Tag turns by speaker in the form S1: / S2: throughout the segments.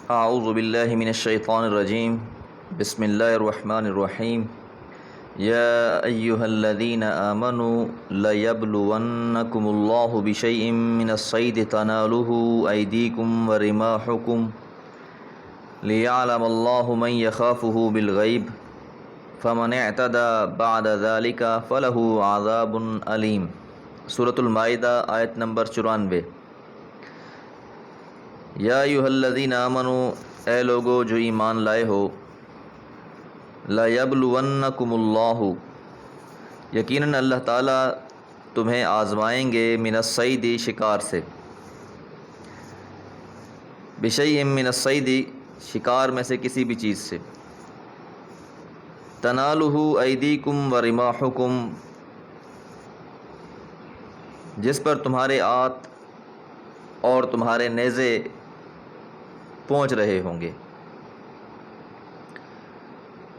S1: اعوذ باللہ من الشیطان الرجیم بسم اللہ الرحمن الرحیم یا ایہا الذین آمنوا لیبلونکم اللہ بشیء من الصید تنالہ ایدیکم ورماحکم لیعلم اللہ من یخافہ بالغیب فمن اعتدى بعد ذلك فلہ عذاب علیم۔ سورۃ المائدہ آیت نمبر 94۔ یا ایھا الذین آمنوا، اے لوگو جو ایمان لائے ہو، لیبلونکم اللہ، یقیناً اللہ تعالیٰ تمہیں آزمائیں گے، من الصید، شکار سے، بشیء من الصید، شکار میں سے کسی بھی چیز سے، تنالہ ایدیکم ورماحکم، جس پر تمہارے ہاتھ اور تمہارے نیزے پہنچ رہے ہوں گے۔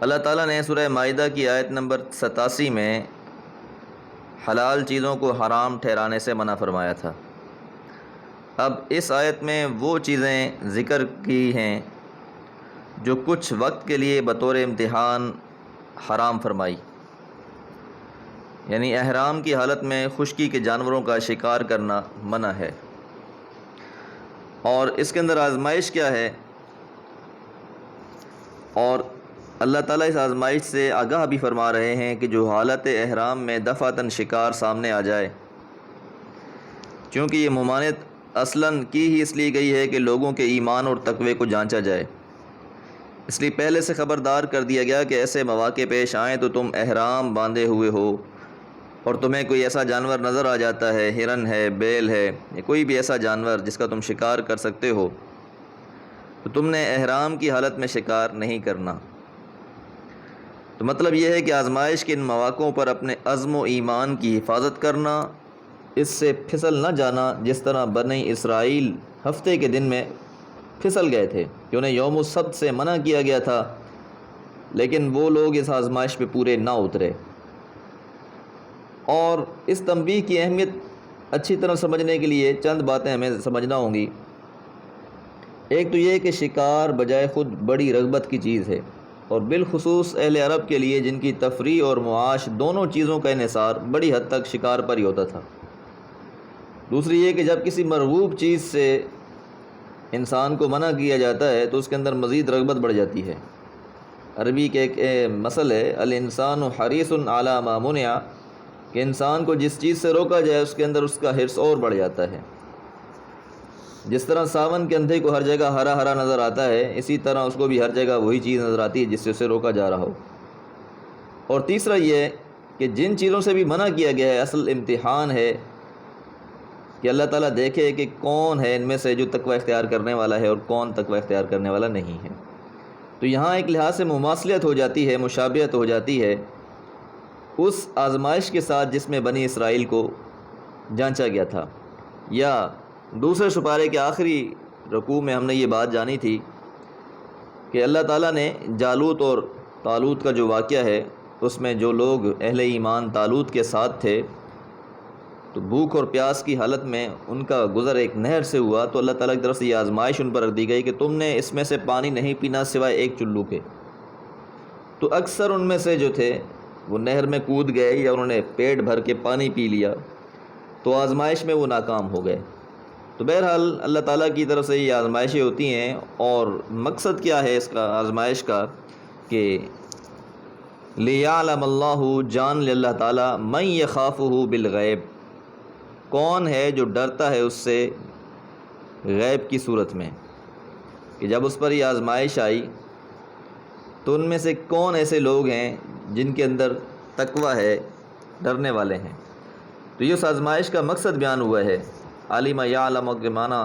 S1: اللہ تعالیٰ نے سورہ مائدہ کی آیت نمبر 87 میں حلال چیزوں کو حرام ٹھہرانے سے منع فرمایا تھا۔ اب اس آیت میں وہ چیزیں ذکر کی ہیں جو کچھ وقت کے لیے بطور امتحان حرام فرمائی، یعنی احرام کی حالت میں خشکی کے جانوروں کا شکار کرنا منع ہے۔ اور اس کے اندر آزمائش کیا ہے، اور اللہ تعالیٰ اس آزمائش سے آگاہ بھی فرما رہے ہیں کہ جو حالت احرام میں دفعتاً شکار سامنے آ جائے، چونکہ یہ ممانعت اصلاً کی ہی اس لیے گئی ہے کہ لوگوں کے ایمان اور تقوی کو جانچا جائے، اس لیے پہلے سے خبردار کر دیا گیا کہ ایسے مواقع پیش آئیں تو تم احرام باندھے ہوئے ہو اور تمہیں کوئی ایسا جانور نظر آ جاتا ہے، ہرن ہے، بیل ہے، یا کوئی بھی ایسا جانور جس کا تم شکار کر سکتے ہو، تو تم نے احرام کی حالت میں شکار نہیں کرنا۔ تو مطلب یہ ہے کہ آزمائش کے ان مواقعوں پر اپنے عزم و ایمان کی حفاظت کرنا، اس سے پھسل نہ جانا، جس طرح بنی اسرائیل ہفتے کے دن میں پھسل گئے تھے کہ انہیں یوم السبت سے منع کیا گیا تھا، لیکن وہ لوگ اس آزمائش پہ پورے نہ اترے۔ اور اس تنبیہ کی اہمیت اچھی طرح سمجھنے کے لیے چند باتیں ہمیں سمجھنا ہوں گی۔ ایک تو یہ کہ شکار بجائے خود بڑی رغبت کی چیز ہے، اور بالخصوص اہل عرب کے لیے جن کی تفریح اور معاش دونوں چیزوں کا انحصار بڑی حد تک شکار پر ہی ہوتا تھا۔ دوسری یہ کہ جب کسی مرغوب چیز سے انسان کو منع کیا جاتا ہے تو اس کے اندر مزید رغبت بڑھ جاتی ہے۔ عربی کے ایک مثل ہے، الانسان حریص علی ما منع، کہ انسان کو جس چیز سے روکا جائے اس کے اندر اس کا حرص اور بڑھ جاتا ہے۔ جس طرح ساون کے اندھے کو ہر جگہ ہرا ہرا نظر آتا ہے، اسی طرح اس کو بھی ہر جگہ وہی چیز نظر آتی ہے جس سے اسے روکا جا رہا ہو۔ اور تیسرا یہ کہ جن چیزوں سے بھی منع کیا گیا ہے، اصل امتحان ہے کہ اللہ تعالیٰ دیکھے کہ کون ہے ان میں سے جو تقوی اختیار کرنے والا ہے اور کون تقوی اختیار کرنے والا نہیں ہے۔ تو یہاں ایک لحاظ سے مماثلت ہو جاتی ہے، مشابہت ہو جاتی ہے اس آزمائش کے ساتھ جس میں بنی اسرائیل کو جانچا گیا تھا۔ یا دوسرے سپارے کے آخری رکوع میں ہم نے یہ بات جانی تھی کہ اللہ تعالیٰ نے جالوت اور طالوت کا جو واقعہ ہے، اس میں جو لوگ اہل ایمان طالوت کے ساتھ تھے تو بھوک اور پیاس کی حالت میں ان کا گزر ایک نہر سے ہوا، تو اللہ تعالیٰ کی طرف سے یہ آزمائش ان پر رکھ دی گئی کہ تم نے اس میں سے پانی نہیں پینا سوائے ایک چلو کے۔ تو اکثر ان میں سے جو تھے وہ نہر میں کود گئے یا انہوں نے پیٹ بھر کے پانی پی لیا، تو آزمائش میں وہ ناکام ہو گئے۔ تو بہرحال اللہ تعالیٰ کی طرف سے یہ آزمائشیں ہوتی ہیں، اور مقصد کیا ہے اس کا آزمائش کا کہ لیعلم اللہ، جان لے اللہ تعالیٰ، من یخافہ بالغیب، کون ہے جو ڈرتا ہے اس سے غیب کی صورت میں، کہ جب اس پر یہ آزمائش آئی تو ان میں سے کون ایسے لوگ ہیں جن کے اندر تقوی ہے، ڈرنے والے ہیں۔ تو یہ اس آزمائش کا مقصد بیان ہوا ہے۔ عالم یعلم کے معنی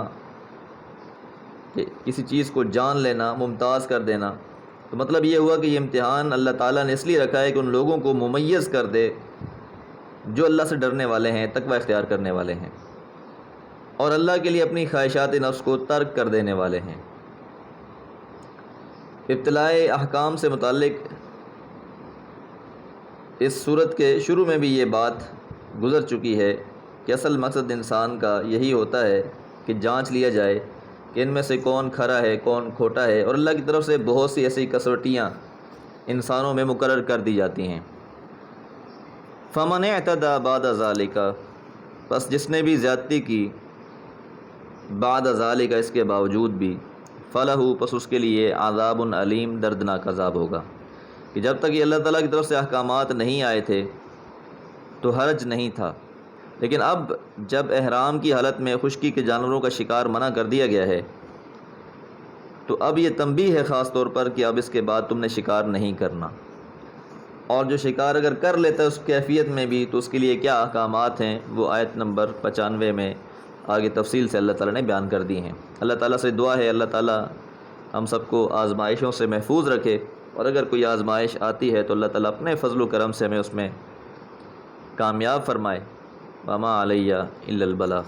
S1: کہ کسی چیز کو جان لینا، ممتاز کر دینا۔ تو مطلب یہ ہوا کہ یہ امتحان اللہ تعالیٰ نے اس لیے رکھا ہے کہ ان لوگوں کو ممیز کر دے جو اللہ سے ڈرنے والے ہیں، تقوی اختیار کرنے والے ہیں، اور اللہ کے لیے اپنی خواہشات نفس کو ترک کر دینے والے ہیں۔ ابتلاء احکام سے متعلق اس صورت کے شروع میں بھی یہ بات گزر چکی ہے کہ اصل مقصد انسان کا یہی ہوتا ہے کہ جانچ لیا جائے کہ ان میں سے کون کھرا ہے کون کھوٹا ہے، اور اللہ کی طرف سے بہت سی ایسی کسوٹیاں انسانوں میں مقرر کر دی جاتی ہیں۔ فمن اعتدى بعد ذلك، بس جس نے بھی زیادتی کی بعد ذالک، اس کے باوجود بھی، فلہ، پس اس کے لیے عذاب علیم، دردناک عذاب ہوگا۔ کہ جب تک یہ اللہ تعالیٰ کی طرف سے احکامات نہیں آئے تھے تو حرج نہیں تھا، لیکن اب جب احرام کی حالت میں خشکی کے جانوروں کا شکار منع کر دیا گیا ہے تو اب یہ تنبیہ ہے خاص طور پر کہ اب اس کے بعد تم نے شکار نہیں کرنا، اور جو شکار اگر کر لیتا ہے اس کیفیت میں بھی تو اس کے لیے کیا احکامات ہیں، وہ آیت نمبر 95 میں آگے تفصیل سے اللہ تعالیٰ نے بیان کر دی ہیں۔ اللہ تعالیٰ سے دعا ہے اللہ تعالیٰ ہم سب کو آزمائشوں سے محفوظ رکھے، اور اگر کوئی آزمائش آتی ہے تو اللہ تعالیٰ اپنے فضل و کرم سے ہمیں اس میں کامیاب فرمائے۔ وما علیہ الا البلاغ۔